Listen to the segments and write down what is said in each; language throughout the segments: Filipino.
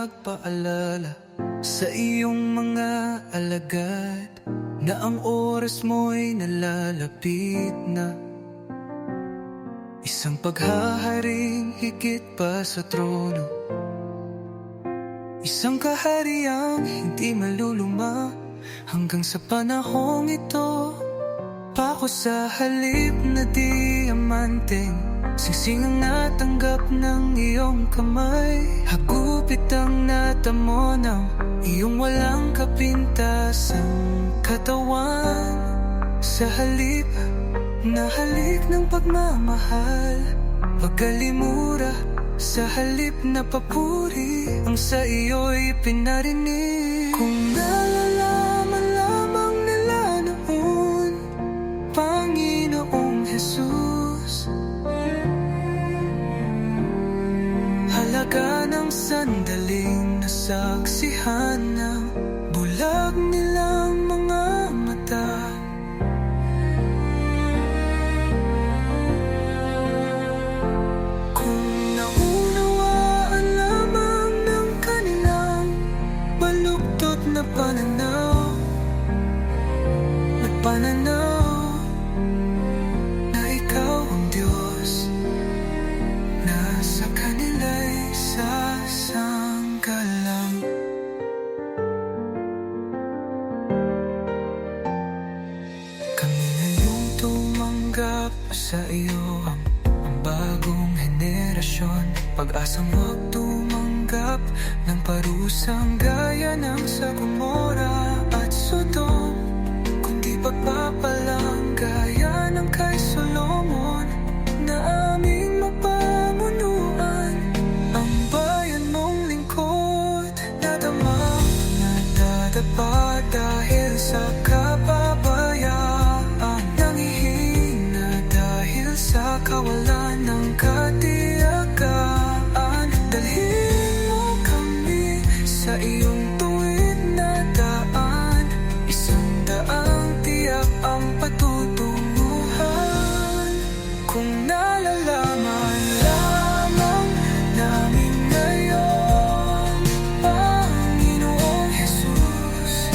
magpaalala sa iyong mga alagad na ang oras mo'y nalalapit na. Isang paghaharing higit pa sa trono, isang kahariang hindi maluluma hanggang sa panahong ito. Pako sa halip na diamanteng singsing ang natanggap ng iyong kamay. Hagupit ang natamo ng iyong walang kapintasang katawan. Sa halip na halik ng pagmamahal, pagkalimura sa halip na papuri ang sa iyo'y pinarinig. Kung nalalaman lamang nila noon, Panginoong Jesus, halaga ng sandaling nasaksihan ng bulag nilang mga mata. Kung naunawaan lamang ng kanilang baluktot na pananaw, na ikaw ang Diyos, na sa kanila'y sasanggalang. Kami ngayong tumanggap sa iyo, ang bagong henerasyon, pag-asang huwag tumanggap ng parusang gaya ng sa Gomora at Sodom, kundi pagpapalang gaya ng kay Solomon, na aming mapamunuan ang bayan mong lingkod. Nadama, nadadapa dahil sa kapabayaan, nangihina dahil sa kawalan ng katiyagaan. Dalhin mo kami sa iyong tuwid na daan, isang daang tiyak ang patutunguhan. Kung nalalaman lamang namin ngayon, Panginoong Jesus,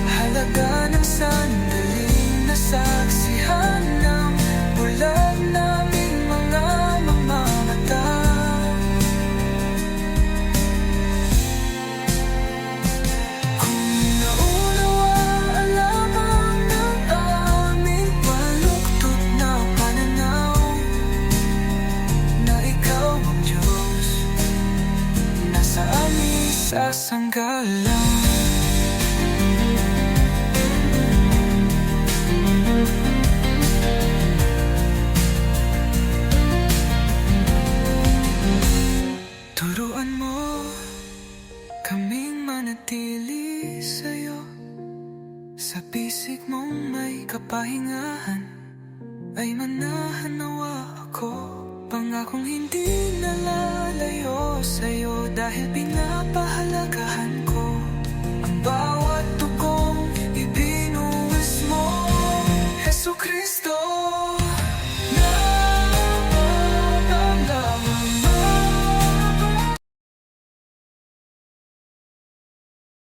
halaga ng sandaling nasaksihan ng bulag naming mga mamamata. Kung naunawaan lamang ng aming baluktot na pananaw, na ikaw ang Diyos, na sa amin sasanggalang. Turuan mo kaming manatili sa'yo, sa pisik mong may kapahingahan ay manahan nawa ako. Pangakong hindi nalalayo sa'yo dahil